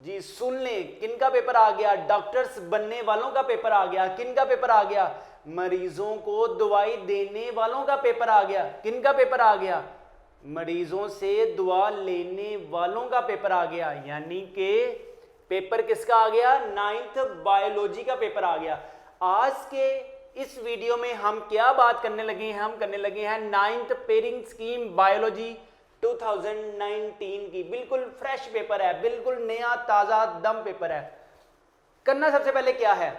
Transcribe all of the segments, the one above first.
जी सुन लें, किन का पेपर आ गया? डॉक्टर्स बनने वालों का पेपर आ गया। किन का पेपर आ गया? मरीजों को दवाई देने वालों का पेपर आ गया। किन का पेपर आ गया? मरीजों से दुआ लेने वालों का पेपर आ गया। यानी कि पेपर किसका आ गया? 9th बायोलॉजी का पेपर आ गया। आज के इस वीडियो में हम क्या बात करने लगे हैं? हम करने लगे हैं 9th पेयरिंग स्कीम बायोलॉजी 2019 की। बिल्कुल फ्रेश पेपर है, बिल्कुल नया ताजा दम पेपर है। करना सबसे पहले क्या है?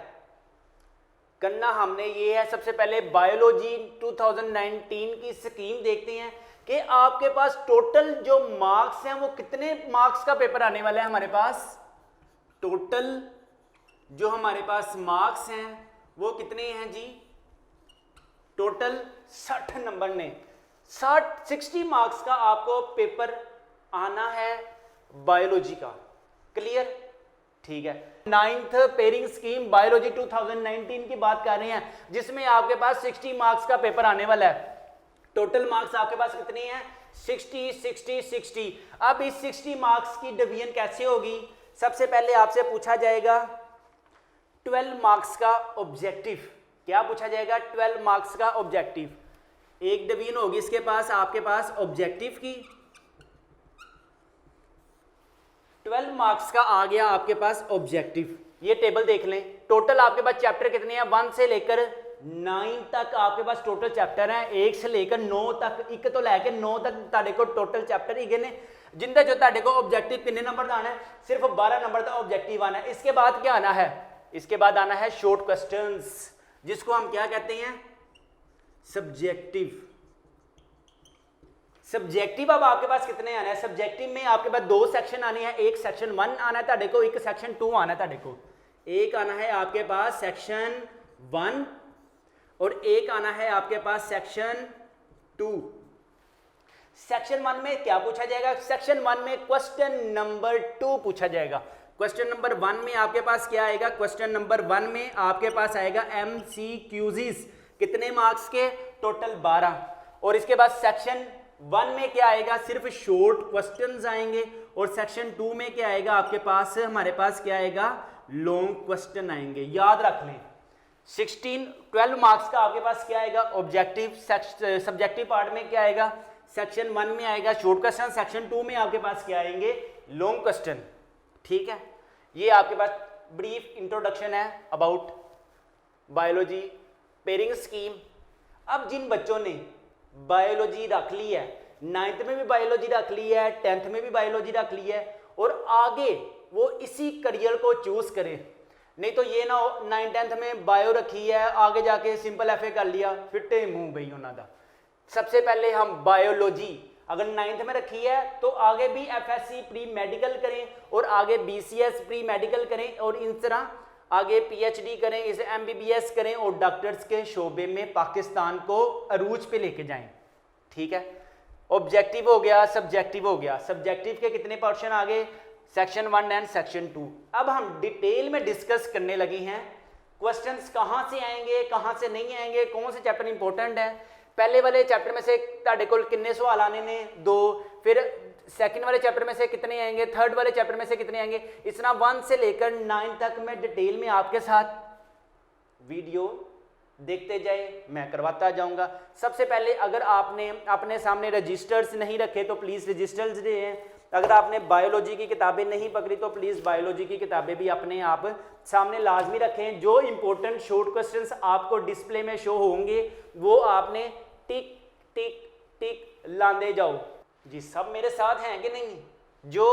करना हमने ये है, सबसे पहले बायोलॉजी 2019 की स्कीम देखते हैं कि आपके पास टोटल जो मार्क्स हैं वो कितने मार्क्स का पेपर आने वाला है हमारे पास। टोटल जो हमारे पास मार्क्स हैं वो कितने हैं जी? टोटल 60 नंबर ने 60 मार्क्स का आपको पेपर आना है बायोलॉजी का। क्लियर? ठीक है। 9th पेयरिंग स्कीम बायोलॉजी 2019 की बात कर रहे हैं, जिसमें आपके पास 60 मार्क्स का पेपर आने वाला है। टोटल मार्क्स आपके पास कितने हैं? 60 60 60। अब इस 60 मार्क्स की डिवीजन कैसे होगी? सबसे पहले आपसे पूछा जाएगा 12 मार्क्स का ऑब्जेक्टिव। क्या पूछा जाएगा? 12 मार्क्स का ऑब्जेक्टिव। एक डिवीजन होगी इसके पास, आपके पास ऑब्जेक्टिव की। 12 मार्क्स का आ गया आपके पास ऑब्जेक्टिव। ये टेबल देख लें। टोटल आपके पास चैप्टर कितने हैं? 1 से लेकर 9 तक आपके पास टोटल चैप्टर हैं। 1 से लेकर 9 तक, 1 तो लेकर 9 तक ਤੁਹਾਡੇ ਕੋਲ टोटल चैप्टर ही ने, जिंदा जो ਤੁਹਾਡੇ को ऑब्जेक्टिव कितने नंबर का आना है? सिर्फ 12 नंबर का ऑब्जेक्टिव आना है। इसके बाद क्या आना है? इसके बाद आना है शॉर्ट क्वेश्चंस, जिसको हम क्या कहते हैं? सब्जेक्टिव। सब्जेक्टिव अब आपके पास कितने आना है? सब्जेक्टिव में आपके पास 2 सेक्शन आने हैं। एक सेक्शन 1 आना है ਤੁਹਾਡੇ को, एक सेक्शन 2 आना है ਤੁਹਾਡੇ को। एक आना है आपके पास सेक्शन 1 और एक आना है आपके पास सेक्शन 2। सेक्शन 1 में क्या पूछा जाएगा? सेक्शन 1 में क्वेश्चन नंबर 2 पूछा जाएगा। क्वेश्चन नंबर 1 में आपके पास क्या आएगा? क्वेश्चन नंबर 1 में आपके पास आएगा MCQs। कितने मार्क्स के? टोटल 12। और इसके बाद सेक्शन 1 में क्या आएगा? सिर्फ शॉर्ट क्वेश्चंस आएंगे। और सेक्शन 2 में क्या आएगा आपके पास? हमारे पास क्या आएगा? लॉन्ग क्वेश्चन आएंगे। याद रख लें 12 मार्क्स का आपके पास क्या आएगा? ऑब्जेक्टिव। सब्जेक्टिव पार्ट में क्या आएगा? सेक्शन 1 में आएगा शॉर्ट क्वेश्चन, सेक्शन 2 में आपके पास क्या आएंगे? Long question. ठीक है। ये आपके पास ब्रीफ इंट्रोडक्शन है अबाउट बायोलॉजी पेयरिंग स्कीम। अब जिन बच्चों ने बायोलॉजी रख ली है, 9th में भी बायोलॉजी रख ली है, 10th में भी बायोलॉजी रख ली है, और आगे वो इसी करियर को चूज करें, नहीं तो ये ना हो 9th 10th में बायो रखी है, आगे जाके सिंपल FA कर लिया, फिटे मुंह बई उन्हों का। सबसे पहले हम बायोलॉजी अगर 9th में रखी है तो आगे भी FSC प्री मेडिकल करें और आगे BCS प्री मेडिकल करें और इस तरह आगे PhD करें, इसे MBBS करें और डॉक्टर्स के शोबे में पाकिस्तान को अरूज पे लेके जाएं। ठीक है। ऑब्जेक्टिव हो गया, सब्जेक्टिव हो गया। सब्जेक्टिव के कितने पोर्शन आ गए? Section 1 and section 2। अब हम डिटेल में डिस्कस करने लगे हैं क्वेश्चंस कहाँ से आएंगे, कहाँ से नहीं आएंगे, कौन से चैप्टर इंपॉर्टेंट है। पहले वाले चैप्टर में से ਤੁਹਾਡੇ ਕੋਲ कितने सवाल आने ने? 2। फिर सेकंड वाले चैप्टर में से कितने आएंगे? थर्ड वाले चैप्टर में से कितने आएंगे? इस तरह 1 से लेकर 9 तक मैं डिटेल में आपके साथ वीडियो देखते जाए, मैं करवाता जाऊंगा। सबसे पहले अगर आपने अपने सामने रजिस्टर्स नहीं रखे तो प्लीज़ रजिस्टर्स दें। अगर आपने बायोलॉजी की किताबें नहीं पकड़ी तो प्लीज़ बायोलॉजी की किताबें भी अपने आप सामने लाजमी रखें। जो इंपॉर्टेंट शॉर्ट क्वेश्चंस आपको डिस्प्ले में शो होंगे वो आपने टिक टिक टिक लाते जाओ जी। सब मेरे साथ हैं कि नहीं? जो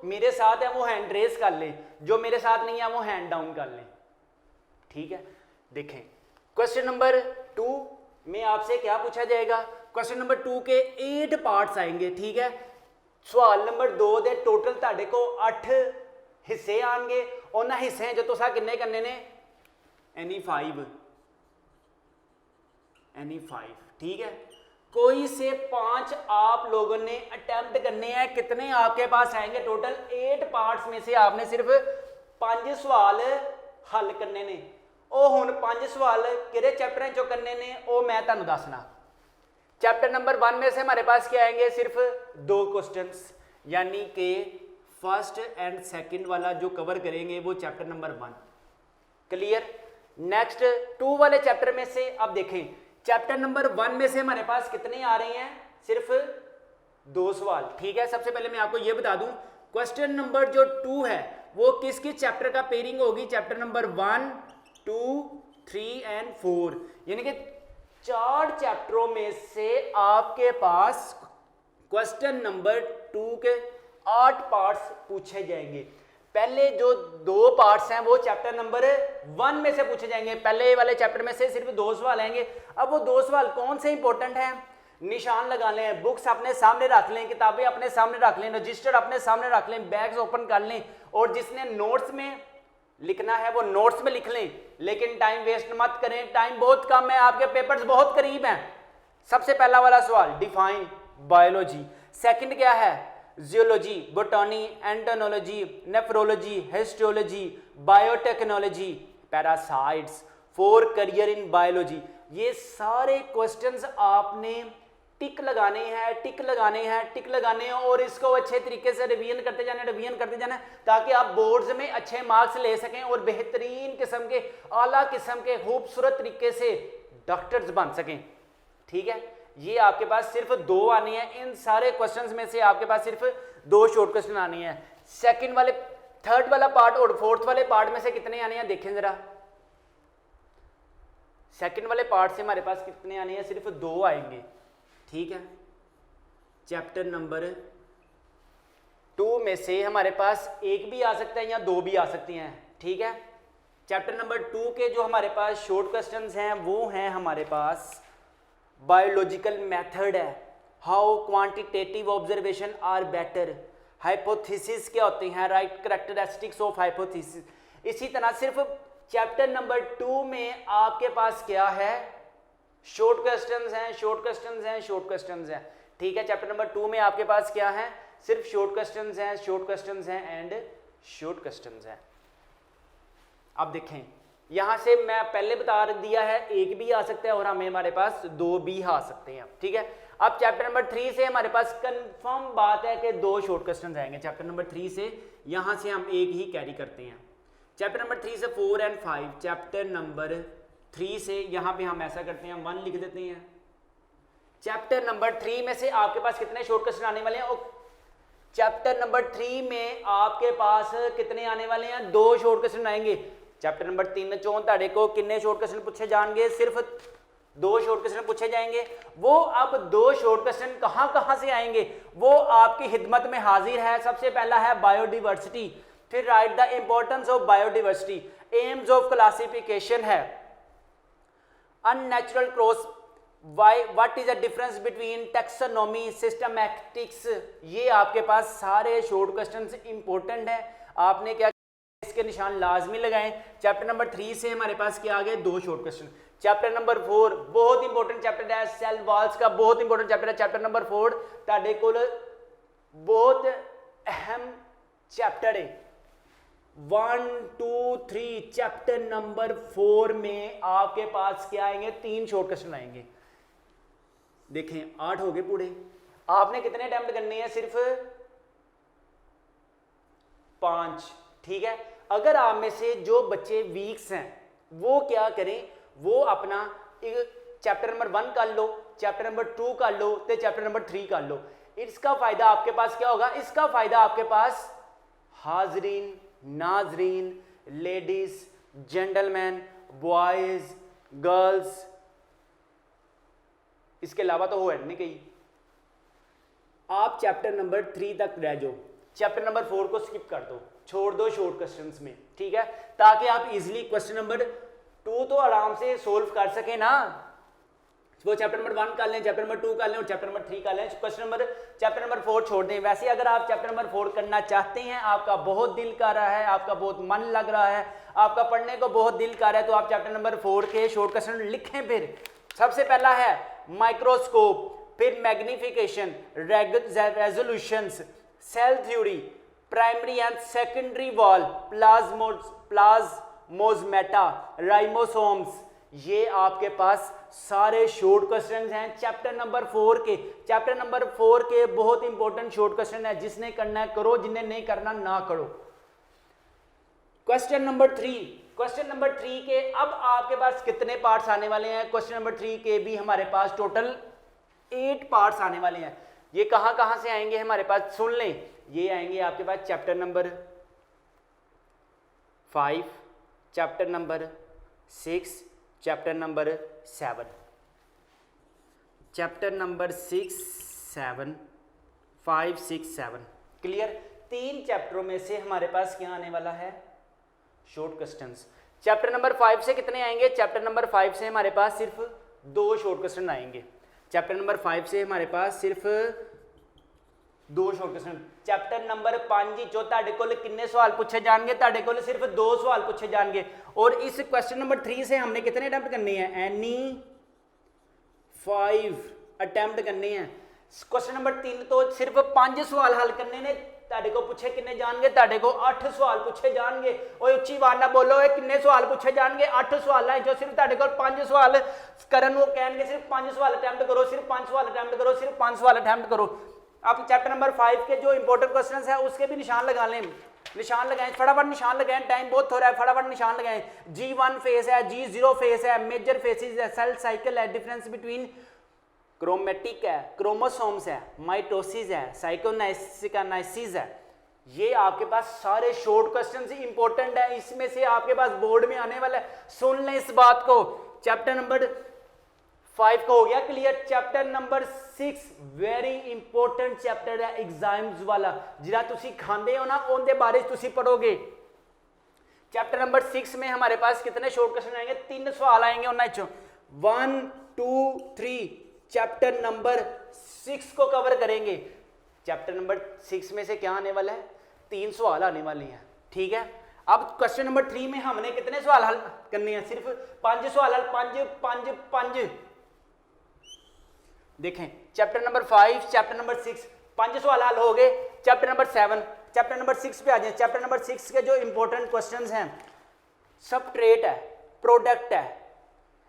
मेरे साथ है वो हैंड रेस कर लें, जो मेरे साथ नहीं है वो हैंड डाउन कर लें। ठीक है। देखें क्वेश्चन नंबर 2 में आपसे क्या पूछा जाएगा? क्वेश्चन नंबर 2 के 8 पार्ट्स आएंगे। ठीक है। सवाल नंबर 2 दे टोटल ਤੁਹਾਡੇ को 8 हिस्से आएंगे। उन्होंने हिस्से जो तुसा किन्ने करने ने? एनी 5। ठीक है। कोई से 5 आप लोगों ने अटेम्प्ट करने हैं। कितने आपके पास आएंगे? टोटल 8 पार्ट्स में से आपने सिर्फ 5 सवाल हल करने ने। ਉਹ ਹੁਣ 5 सवाल किहड़े चैप्टर चो करने ने वो मैं तुहानू दसना। चैप्टर नंबर 1 में से हमारे पास क्या आएंगे? सिर्फ 2 क्वेश्चंस, यानी कि फर्स्ट एंड सेकंड वाला जो कवर करेंगे वो चैप्टर नंबर 1। क्लियर। नेक्स्ट 2 वाले चैप्टर में से अब देखें, चैप्टर नंबर 1 में से हमारे पास कितने आ रहे हैं, सिर्फ 2 सवाल। ठीक है, सबसे पहले मैं आपको ये बता दूं, क्वेश्चन नंबर जो 2 है वो किस किस चैप्टर का पेयरिंग होगी, चैप्टर नंबर 1, 2, 3 एंड 4, यानी कि 4 चैप्टरों में से आपके पास क्वेश्चन नंबर 2 के 8 पार्ट्स पूछे जाएंगे। पहले जो 2 पार्ट्स हैं वो चैप्टर नंबर 1 में से पूछे जाएंगे। पहले वाले चैप्टर में से सिर्फ 2 सवाल आएंगे। अब वो 2 सवाल कौन से इंपॉर्टेंट हैं, निशान लगा लें, बुक्स अपने सामने रख लें, किताबें अपने सामने रख लें, रजिस्टर अपने सामने रख लें, बैग्स ओपन कर लें, और जिसने नोट्स में लिखना है वो नोट्स में लिख लें, लेकिन टाइम वेस्ट मत करें, टाइम बहुत कम है, आपके पेपर्स बहुत करीब हैं। सबसे पहला वाला सवाल, डिफाइन बायोलॉजी। सेकंड क्या है, geology, botany, entomology, nephrology, histology, biotechnology, parasites, 4 career in biology. ये सारे क्वेश्चंस आपने टिक लगाने हैं, टिक लगाने हैं, टिक लगाने हैं, और इसको अच्छे तरीके से रिवीजन करते जाना, ताकि आप बोर्ड्स में अच्छे मार्क्स ले सकें और बेहतरीन किस्म के, आला किस्म के, खूबसूरत तरीके से डॉक्टर्स बन सकें। ठीक है, ये आपके पास सिर्फ 2 आनी है। इन सारे क्वेश्चंस में से आपके पास सिर्फ 2 शॉर्ट क्वेश्चन आनी है। सेकंड वाले, थर्ड वाला पार्ट और फोर्थ वाले पार्ट में से कितने आने हैं, देखें जरा। सेकंड वाले पार्ट से हमारे पास कितने आने हैं, सिर्फ 2 आएंगे। ठीक है, चैप्टर नंबर 2 में से हमारे पास 1 भी आ सकता है या 2 भी आ सकती हैं। ठीक है, चैप्टर नंबर 2 के जो हमारे पास शॉर्ट क्वेश्चंस हैं वो हैं हमारे पास बायोलॉजिकल मेथड है, how quantitative observation are better, hypothesis क्या होती हैं, राइट कैरेक्टरिस्टिक्स ऑफ हाइपोथेसिस। इसी तरह सिर्फ चैप्टर नंबर 2 में आपके पास क्या है, शॉर्ट क्वेश्चंस हैं, शॉर्ट क्वेश्चंस हैं, शॉर्ट क्वेश्चंस हैं। ठीक है, चैप्टर नंबर 2 में आपके पास क्या है, सिर्फ शॉर्ट क्वेश्चंस हैं, शॉर्ट क्वेश्चंस हैं एंड शॉर्ट क्वेश्चंस हैं। अब देखें, यहां से मैं पहले बता दिया है 1 भी आ सकता है और हमारे पास 2 भी आ सकते हैं। ठीक है, अब चैप्टर नंबर 3 से हमारे पास कंफर्म बात है कि 2 शॉर्ट क्वेश्चन आएंगे। चैप्टर नंबर 3 से यहां से हम 1 ही कैरी करते हैं। चैप्टर नंबर 3 से 4 एंड 5, चैप्टर नंबर 3 से यहां पे हम ऐसा करते हैं 1 लिख देते हैं। चैप्टर नंबर 3 में से आपके पास कितने शॉर्ट क्वेश्चन आने वाले हैं, और चैप्टर नंबर 3 में आपके पास कितने आने वाले हैं, 2 शॉर्ट क्वेश्चन आएंगे। चैप्टर नंबर 3 चों ताड़े को कितने शॉर्ट क्वेश्चन पूछे जाएंगे, सिर्फ 2 शॉर्ट क्वेश्चन पूछे जाएंगे। वो अब 2 शॉर्ट क्वेश्चन कहां से आएंगे, वो आपकी खिदमत में हाजिर है। सबसे पहला है बायोडिवर्सिटी, फिर write the importance of biodiversity, aims of classification है, unnatural cross, what is the difference between taxonomy, systematics. ये आपके पास सारे शॉर्ट क्वेश्चंस इंपॉर्टेंट है, आपने क्या इसके निशान लाजमी लगाएं। चैप्टर नंबर 3 से हमारे पास क्या आ गए, 2 शॉर्ट क्वेश्चन। चैप्टर नंबर 4 बहुत इंपॉर्टेंट चैप्टर है, सेल वॉल्स का बहुत इंपॉर्टेंट चैप्टर है। चैप्टर नंबर 4 ताड़े कोल बहुत अहम चैप्टर है। 1, 2, 3 चैप्टर नंबर 4 में आपके पास क्या आएंगे, 3 शॉर्ट क्वेश्चन आएंगे। देखें 8 हो गए पूरे। आपने कितने अटेम्प्ट करने हैं, सिर्फ 5। ठीक है, अगर आप में से जो बच्चे वीक्स हैं वो क्या करें, वो अपना चैप्टर नंबर 1 कर लो, चैप्टर नंबर 2 कर लो, तो चैप्टर नंबर 3 कर लो। इसका फायदा आपके पास क्या होगा, इसका फायदा आपके पास हाजरीन, नाजरीन, लेडीज, जेंटलमैन, बॉयज, गर्ल्स, इसके अलावा तो हो नहीं कहीं, आप चैप्टर नंबर 3 तक रह जाओ, चैप्टर नंबर 4 को स्किप कर दो, छोड़ दो शॉर्ट क्वेश्चंस में। ठीक है, ताकि आप इजीली क्वेश्चन नंबर 2 तो आराम से सोल्व कर सके ना। वो चैप्टर नंबर 1 कर लें, चैप्टर नंबर 2 कर लें और चैप्टर नंबर 3 कर लें, चैप्टर नंबर 4 छोड़ दें। वैसे अगर आप चैप्टर नंबर 4 करना चाहते हैं, आपका बहुत दिल कर रहा है, आपका बहुत मन लग रहा है, आपका पढ़ने को बहुत दिल कर रहा है, तो आप चैप्टर नंबर 4 के शॉर्ट क्वेश्चन लिखें। फिर सबसे पहला है माइक्रोस्कोप, फिर magnification, resolutions, cell theory, primary and secondary wall, plasmodesmata, ribosomes. ये आपके पास सारे शॉर्ट क्वेश्चंस हैं चैप्टर नंबर 4 के। चैप्टर नंबर 4 के बहुत इंपॉर्टेंट शॉर्ट क्वेश्चन है, जिसने करना है करो, जिन्हें नहीं करना ना करो। क्वेश्चन नंबर 3, क्वेश्चन नंबर 3 के अब आपके पास कितने पार्ट्स आने वाले हैं? क्वेश्चन नंबर 3 के भी हमारे पास टोटल 8 पार्ट्स आने वाले हैं। ये कहां से आएंगे हमारे पास, सुन लें, ये आएंगे आपके पास chapter number 5, chapter number 6, chapter number 7, chapter number 6, 7, 5, 6, 7 clear. 3 चैप्टरों में से हमारे पास क्या आने वाला है? Short questions. चैप्टर नंबर 5 से कितने आएंगे? चैप्टर नंबर 5 से हमारे पास सिर्फ 2 शॉर्ट क्वेश्चन आएंगे। चैप्टर नंबर 5 से हमारे पास सिर्फ 2 शॉर्ट क्वेश्चन। चैप्टर नंबर 5 जो ਤੁਹਾਡੇ ਕੋਲ कितने सवाल पूछे जाएंगे? ਤੁਹਾਡੇ ਕੋਲ सिर्फ 2 सवाल पूछे जाएंगे। और इस क्वेश्चन नंबर 3 से हमने कितने अटेम्प्ट करने हैं? एनी 5 अटेम्प्ट करने हैं। क्वेश्चन नंबर 3 तो सिर्फ 5 सवाल हल करने ने, ਤੁਹਾਡੇ को पूछे कितने जाएंगे? ਤੁਹਾਡੇ को 8 सवाल पूछे जाएंगे। और उच्ची आवाज ना बोलो, कितने सवाल पूछे जाएंगे? 8 सवाल है जो सिर्फ ਤੁਹਾਡੇ को 5 सवाल करन, वो कहेंगे सिर्फ 5 सवाल अटेम्प्ट करो, सिर्फ 5 सवाल अटेम्प्ट करो, सिर्फ 5 सवाल अटेम्प्ट करो। आप चैप्टर नंबर 5 के जो इंपॉर्टेंट क्वेश्चंस है उसके भी निशान लगा लें, निशान लगाएं, फटाफट निशान लगाएं, टाइम बहुत हो रहा है, फटाफट निशान लगाएं। G1 फेज है, G0 फेज है, मेजर फेसेस है, सेल साइकिल है, डिफरेंस बिटवीन क्रोमेटिक है, क्रोमोसोम्स है, माइटोसिस है, साइकोनाइसिस है। ये आपके पास सारे शॉर्ट क्वेश्चंस इंपॉर्टेंट है, इसमें से आपके पास बोर्ड में आने वाला है। सुन लें इस बात को। चैप्टर नंबर 5 को हो गया clear. Chapter number 6 very important chapter है एग्जाम्स वाला, जिरा तुसी खांदे हो ना उनके बारे तुसी पढ़ोगे। चैप्टर नंबर 6 में हमारे पास कितने शॉर्ट क्वेश्चन आएंगे? 3 सवाल आएंगे उन्हें 1, 2, 3। चैप्टर नंबर 6 को कवर करेंगे। चैप्टर नंबर 6 में से क्या आने वाला है? 3 सवाल आने वाले हैं, ठीक है। अब क्वेश्चन नंबर 3 में हमने कितने सवाल हल करने हैं? सिर्फ 5 सवाल हल, 5 देखें। चैप्टर नंबर 5, चैप्टर नंबर 6 5 सवाल हल हो गए। चैप्टर नंबर 7, चैप्टर नंबर 6 पे आ जाए। चैप्टर नंबर 6 के जो इंपॉर्टेंट क्वेश्चंस हैं, सबट्रेट है, प्रोडक्ट है,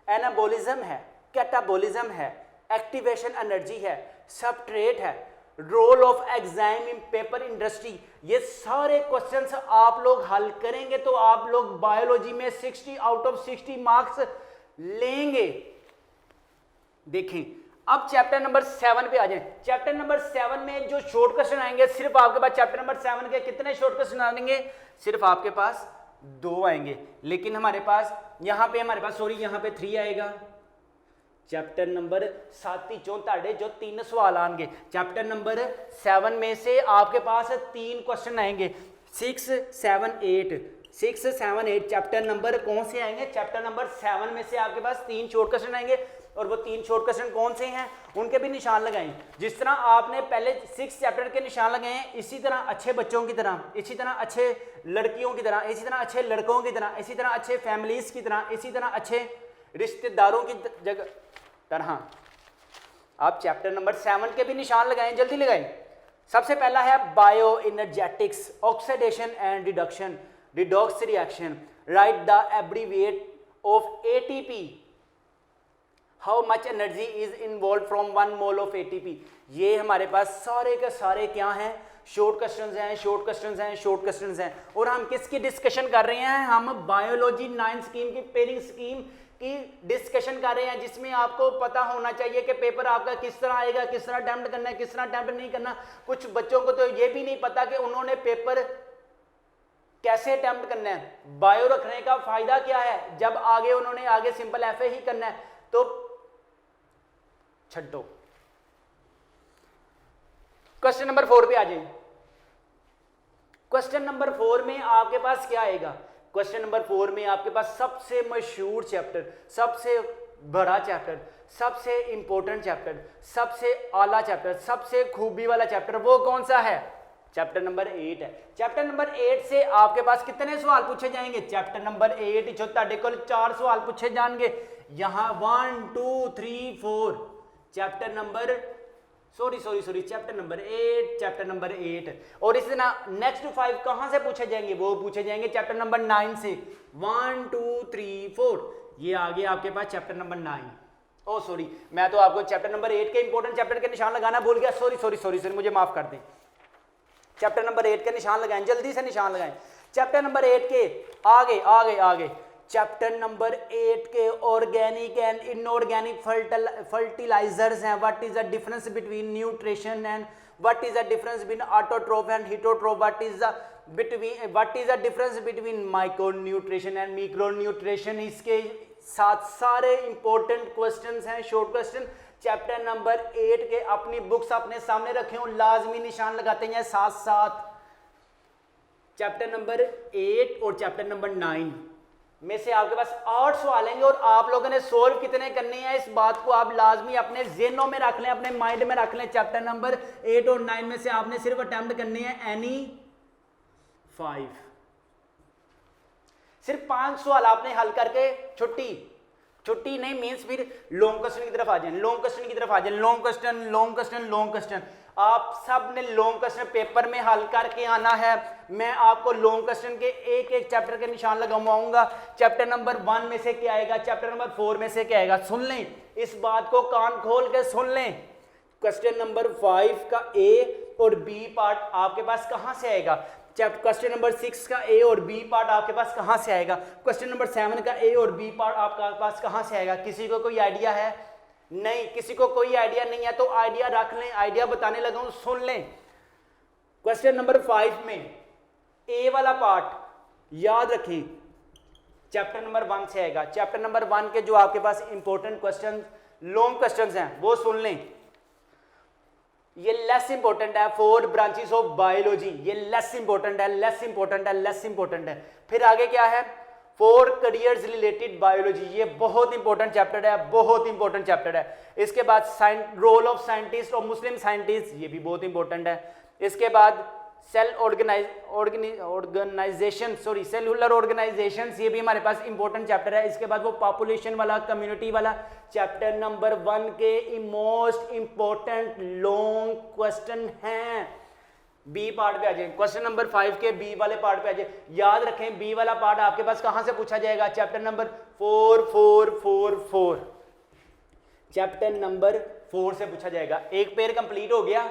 एनाबोलिज्म है, कैटाबोलिज्म है, एक्टिवेशन एनर्जी है, सबट्रेट है, role of exam in paper industry, ये सारे क्वेश्चंस आप लोग हल करेंगे तो आप लोग बायोलॉजी में 60 आउट ऑफ 60 मार्क्स लेंगे। देखें अब चैप्टर नंबर 7 पे आ जाए। चैप्टर नंबर 7 में जो शॉर्ट क्वेश्चन आएंगे, सिर्फ आपके पास चैप्टर नंबर 7 के कितने शॉर्ट क्वेश्चन आएंगे? सिर्फ आपके पास 2 आएंगे। लेकिन हमारे पास यहाँ पे यहाँ पे 3 आएगा। चैप्टर नंबर 7 चो ताड़े जो 3 सवाल आएंगे। चैप्टर नंबर 7 में से आपके पास 3 क्वेश्चन आएंगे। 6, 7, 8 चैप्टर नंबर कौन से आएंगे? चैप्टर नंबर 7 में से आपके पास 3 शॉर्ट क्वेश्चन आएंगे। और वो 3 शॉर्ट क्वेश्चन कौन से हैं उनके भी निशान लगाएं। जिस तरह आपने पहले 6 चैप्टर के निशान लगाए हैं, इसी तरह अच्छे बच्चों की तरह, इसी तरह अच्छे लड़कियों की तरह, इसी तरह अच्छे लड़कों की तरह, इसी तरह अच्छे फैमिलीज की तरह, इसी तरह अच्छे रिश्तेदारों की तरह आप चैप्टर नंबर 7 के भी निशान लगाएं, जल्दी लगाएं। सबसे पहला है bio energetics, oxidation and reduction, redox reaction, right the abbreviate of ATP, how much energy is involve from 1 mole of ATP. ये हमारे पास सारे के सारे क्या हैं? शॉर्ट क्वेश्चंस हैं, शॉर्ट क्वेश्चंस हैं, शॉर्ट क्वेश्चंस हैं। और हम किसकी डिस्कशन कर रहे हैं? हम बायोलॉजी 9 स्कीम की पेयरिंग स्कीम की डिस्कशन कर रहे हैं, जिसमें आपको पता होना चाहिए कि पेपर आपका किस तरह आएगा, किस तरह अटेम्प्ट करना है, किस तरह अटेम्प्ट नहीं करना। कुछ बच्चों को तो ये भी नहीं पता कि उन्होंने पेपर कैसे अटेम्प्ट करना है। बायो रखने का फायदा क्या है? जब आगे उन्होंने आगे सिंपल एफए ही करना है तो छड्डो। क्वेश्चन नंबर 4 पे आ जाए। क्वेश्चन नंबर 4 में आपके पास क्या आएगा? क्वेश्चन नंबर 4 में आपके पास सबसे मशहूर चैप्टर, सबसे बड़ा चैप्टर, सबसे इंपॉर्टेंट चैप्टर, सबसे आला चैप्टर, सबसे खूबी वाला चैप्टर वो कौन सा है? चैप्टर नंबर 8 है। चैप्टर नंबर 8 से आपके पास कितने सवाल पूछे जाएंगे? चैप्टर नंबर 8 जो ताड़े को 4 सवाल पूछे जाएंगे। यहां 1, 2, 3, 4 chapter number chapter number 8, chapter number 8। और इसी तरह नेक्स्ट 5 कहां से पूछे जाएंगे? वो पूछे जाएंगे चैप्टर नंबर 9 से। 1, 2, 3, 4 ये आ गया आपके पास चैप्टर नंबर 9। ओ सॉरी, मैं तो आपको चैप्टर नंबर 8 के इंपॉर्टेंट चैप्टर के निशान लगाना भूल गया, सॉरी सॉरी सॉरी सॉरी, मुझे माफ कर दें। चैप्टर नंबर 8 के निशान लगाएं, जल्दी से निशान लगाएं। चैप्टर नंबर 8 के आगे आगे आगे, चैप्टर नंबर 8 के ऑर्गेनिक एंड इनऑर्गेनिक फर्टिलाइजर्स हैं। What is the difference between nutrition and what is the difference between autotroph and heterotroph, what is the difference between micronutrition and micronutrition. इसके साथ सारे important questions हैं, short question. Chapter number 8 के अपनी books अपने सामने रखे हो, लाजमी निशान लगाते हैं साथ साथ। चैप्टर नंबर 8 और चैप्टर नंबर 9 में से आपके पास 8 सवाल आएंगे और आप लोगों ने सोल्व कितने करने हैं, इस बात को आप लाजमी अपने ज़हनों में रख लें, अपने माइंड में रख लें। चैप्टर नंबर 8 और 9 में से आपने सिर्फ अटेम्प्ट करने हैं एनी 5, सिर्फ 5 सवाल आपने हल करके छुट्टी नहीं मीन्स फिर लॉन्ग क्वेश्चन की तरफ आ जाए, लॉन्ग क्वेश्चन की तरफ आ जाए, long question long question long question. आप सब ने लॉन्ग क्वेश्चन पेपर में हल करके आना है। मैं आपको लॉन्ग क्वेश्चन के एक एक चैप्टर के निशान लगाऊंगा। चैप्टर नंबर 1 में से क्या आएगा, चैप्टर नंबर 4 में से क्या आएगा, सुन लें, इस बात को कान खोल के सुन लें। क्वेश्चन नंबर 5 का ए और बी पार्ट आपके पास कहां से आएगा, क्वेश्चन नंबर 6 का ए और बी पार्ट आपके पास कहां से आएगा, क्वेश्चन नंबर 7 का ए और बी पार्ट आपके पास कहां से आएगा। किसी को कोई आइडिया है? नहीं, किसी को कोई आइडिया नहीं है तो आइडिया रख लें, आइडिया बताने लगा हूं, सुन लें। क्वेश्चन नंबर 5 में ए वाला पार्ट याद रखें चैप्टर नंबर 1 से आएगा। चैप्टर नंबर 1 के जो आपके पास इंपॉर्टेंट क्वेश्चन लॉन्ग क्वेश्चंस हैं वो सुन लें। ये लेस इंपॉर्टेंट है, 4 ब्रांचेस ऑफ बायोलॉजी, ये लेस इंपॉर्टेंट है, लेस इंपॉर्टेंट है, लेस इंपॉर्टेंट है। फिर आगे क्या है, 4 करियर्स रिलेटेड बायोलॉजी, ये बहुत इंपॉर्टेंट चैप्टर है, बहुत इंपॉर्टेंट चैप्टर है। इसके बाद रोल ऑफ साइंटिस्ट और मुस्लिम साइंटिस्ट, ये भी बहुत इंपॉर्टेंट है। इसके बाद सेल ऑर्गेनाइजेशन सेलुलर ऑर्गेनाइजेशन, ये भी हमारे पास इंपॉर्टेंट चैप्टर है। इसके बाद वो पॉपुलेशन वाला, कम्युनिटी वाला। चैप्टर नंबर 1 के मोस्ट इंपॉर्टेंट लॉन्ग क्वेश्चन हैं। बी पार्ट पे आ जाए, क्वेश्चन नंबर 5 के बी वाले पार्ट पे आ जाए। याद रखें बी वाला पार्ट आपके पास कहां से पूछा जाएगा, चैप्टर नंबर 4 चैप्टर नंबर 4 से पूछा जाएगा। एक पेयर कंप्लीट हो गया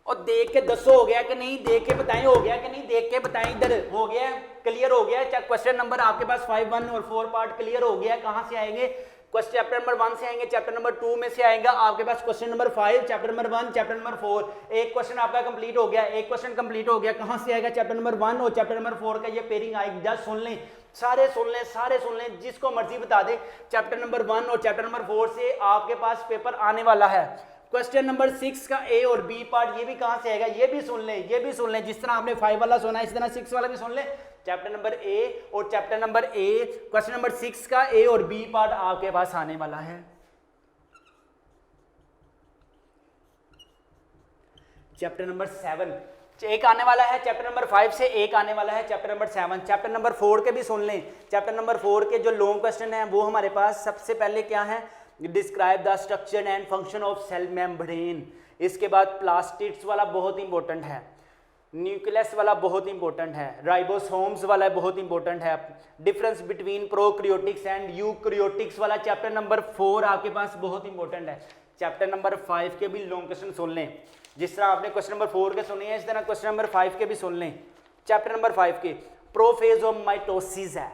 और देख के दसो हो गया कि नहीं, देख के बताएं हो गया कि नहीं, देख के बताएं, इधर हो गया, क्लियर हो गया। क्वेश्चन नंबर आपके पास 5, 1 और 4 पार्ट क्लियर हो गया। कहां से आएंगे, क्वेश्चन चैप्टर नंबर 1 से आएंगे, चैप्टर नंबर 2 में से आएगा आपके पास question number 5, chapter number 1, chapter number 4। एक क्वेश्चन आपका कंप्लीट हो गया, एक क्वेश्चन कंप्लीट हो गया। कहां से आएगा, चैप्टर नंबर 1 और चैप्टर नंबर 4 का ये पेयरिंग आएगी। जस्ट सुन लें, सारे सुन लें, सारे सुन लें, जिसको मर्जी बता दे। चैप्टर नंबर 1 और चैप्टर नंबर 4 से आपके पास पेपर आने वाला है। क्वेश्चन नंबर 6 का ए और बी पार्ट, ये भी कहां से आएगा, ये भी सुन लें, ये भी सुन लें। जिस तरह आपने 5 वाला सुना इस तरह 6 वाला भी सुन लें। चैप्टर नंबर ए और चैप्टर नंबर क्वेश्चन नंबर 6 का ए और बी पार्ट आपके पास आने वाला है। चैप्टर नंबर 7 एक आने वाला है, चैप्टर नंबर 5 से एक आने वाला है, चैप्टर नंबर 7। चैप्टर नंबर 4 के भी सुन लें। चैप्टर नंबर 4 के जो लॉन्ग क्वेश्चन है वो हमारे पास सबसे पहले क्या है, describe the structure and function of cell membrane. इसके बाद प्लास्टिड्स वाला बहुत इंपॉर्टेंट है, न्यूक्लियस वाला बहुत इंपॉर्टेंट है, राइबोसोम्स वाला बहुत इंपॉर्टेंट है, डिफरेंस बिटवीन प्रोक्रियोटिक्स एंड यूक्रियोटिक्स वाला चैप्टर नंबर 4 आपके पास बहुत इंपॉर्टेंट है। चैप्टर नंबर 5 के भी लॉन्ग क्वेश्चन सुन लें, जिस तरह आपने क्वेश्चन नंबर 4 के सुने हैं इस तरह क्वेश्चन नंबर 5 के भी सुन लें। चैप्टर नंबर 5 के प्रोफेज ऑफ माइटोसिस है,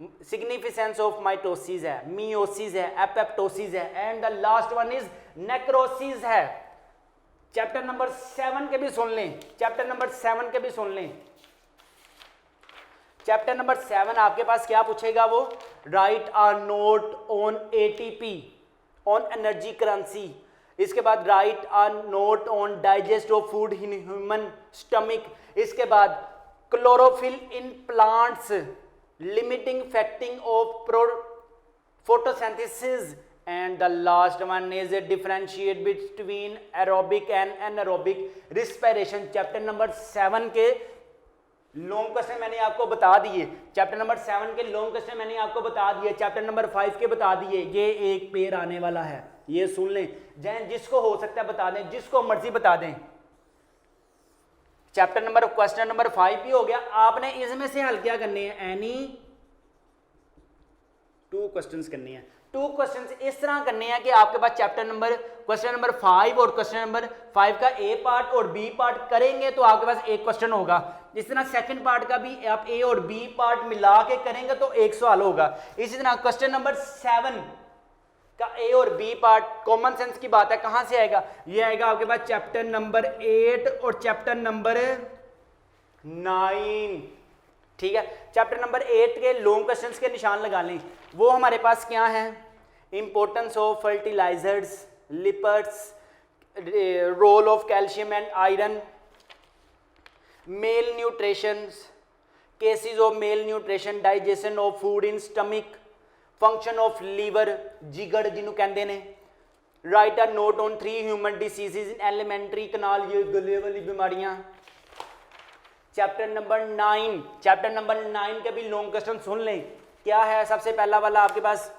सिग्निफिकेंस ऑफ माइटोसिस है, मियोसिस है, एपोप्टोसिस है, and the last one is necrosis है। चैप्टर नंबर 7 के भी सुन लें, चैप्टर नंबर 7 के भी सुन लें। चैप्टर नंबर 7 आपके पास क्या पूछेगा, वो write a note on ATP on energy currency. इसके बाद write a note on digest of food in human stomach. इसके बाद chlorophyll in plants, limiting factors of photosynthesis, and the last one is a differentiate between aerobic and anaerobic respiration। Chapter number 7 के long question मैंने आपको बता दिए, chapter number 7 के long question मैंने आपको बता दिए, चैप्टर नंबर 5 के बता दिए। ये एक पेयर आने वाला है, ये सुन लें, जैन जिसको हो सकता है बता दें, जिसको मर्जी बता दें। चैप्टर नंबर क्वेश्चन नंबर 5 भी हो गया। आपने इसमें से हल क्या करने हैं, एनी 2 क्वेश्चंस करने हैं। 2 क्वेश्चन इस तरह करने हैं कि आपके पास क्वेश्चन नंबर 5 और क्वेश्चन नंबर 5 का ए पार्ट और बी पार्ट करेंगे तो आपके पास एक क्वेश्चन होगा। इस तरह सेकंड पार्ट का भी आप ए और बी पार्ट मिला के करेंगे तो एक सवाल होगा। इसी तरह क्वेश्चन नंबर 7 का ए और बी पार्ट, कॉमन सेंस की बात है, कहां से आएगा? ये आएगा आपके पास चैप्टर नंबर 8 और चैप्टर नंबर 9। ठीक है, चैप्टर नंबर 8 के लॉन्ग क्वेश्चंस के निशान लगा लें। वो हमारे पास क्या है? Importance of fertilizers, lipids, role of calcium and iron, malnutrition, cases of malnutrition, digestion of food in stomach, function of liver, जिगर जिन्हों कहते हैं, write a note on 3 human diseases in alimentary canal, ये गले वाली बीमारियां। Chapter number 9 के भी लॉन्ग क्वेश्चन सुन लें। क्या है सबसे पहला वाला आपके पास?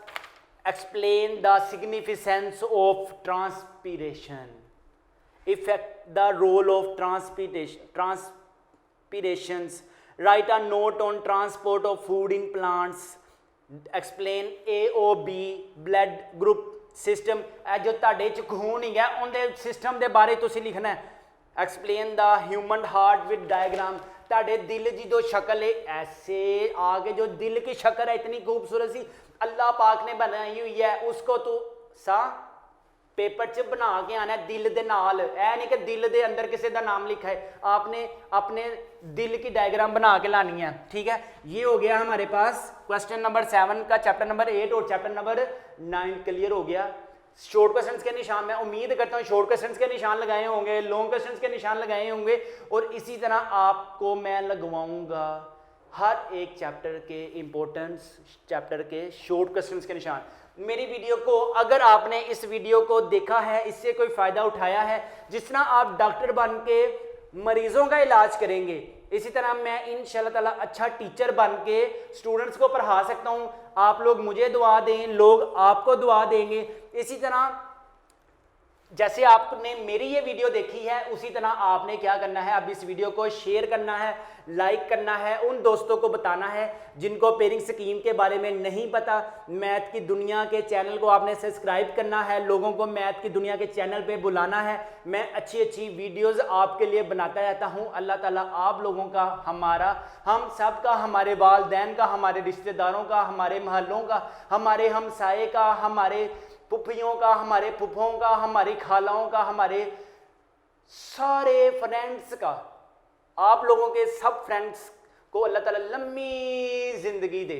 Explain the significance of transpiration, effect the role of transpirations, write a note on transport of food in plants, explain AOB blood group system, जो ਤੁਹਾਡੇ ਚ ਖੂਨ ਹੀ ਹੈ ਉਹਦੇ ਸਿਸਟਮ ਦੇ ਬਾਰੇ ਤੁਸੀਂ ਲਿਖਣਾ ਹੈ। Explain the human heart with diagram, ਤੁਹਾਡੇ दिल की जो शक्ल है ऐसे आगे, जो दिल की शक्ल है इतनी खूबसूरत सी अल्लाह पाक ने बनाई हुई है, उसको तो सा पेपर च बना के आना है दिल दे नाल। ऐ नहीं कि दिल दे अंदर किसी का नाम लिखा है, आपने अपने दिल की डायग्राम बना के लानी है। ठीक है, ये हो गया हमारे पास क्वेश्चन नंबर 7 का चैप्टर नंबर 8 और चैप्टर नंबर 9 क्लियर हो गया। शॉर्ट क्वेश्चंस के निशान, मैं उम्मीद करता हूँ शॉर्ट क्वेश्चंस के निशान लगाए होंगे, लॉन्ग क्वेश्चंस के निशान लगाए होंगे, और इसी तरह आपको मैं लगवाऊंगा हर एक चैप्टर के इंपॉर्टेंस, चैप्टर के शॉर्ट क्वेश्चंस के निशान। मेरी वीडियो को अगर आपने इस वीडियो को देखा है, इससे कोई फ़ायदा उठाया है, जिस तरह आप डॉक्टर बन के मरीज़ों का इलाज करेंगे, इसी तरह मैं इंशाल्लाह ताला अच्छा टीचर बन के स्टूडेंट्स को पढ़ा सकता हूँ। आप लोग मुझे दुआ दें, लोग आपको दुआ देंगे। इसी तरह जैसे आपने मेरी ये वीडियो देखी है, उसी तरह आपने क्या करना है, अब इस वीडियो को शेयर करना है, लाइक करना है, उन दोस्तों को बताना है जिनको पेरेंट स्कीम के बारे में नहीं पता। मैथ की दुनिया के चैनल को आपने सब्सक्राइब करना है, लोगों को मैथ की दुनिया के चैनल पे बुलाना है। मैं अच्छी अच्छी वीडियोस आपके लिए बनाता रहता हूँ। अल्लाह ताला आप लोगों का, हमारा, हम सब का, हमारे वालिदैन का, हमारे रिश्तेदारों का, हमारे महलों का, हमारे हमसाए का, हमारे पुफियों का, हमारे फुफों का, हमारी खालाओं का, हमारे सारे फ्रेंड्स का, आप लोगों के सब फ्रेंड्स को अल्लाह ताला लंबी जिंदगी दे।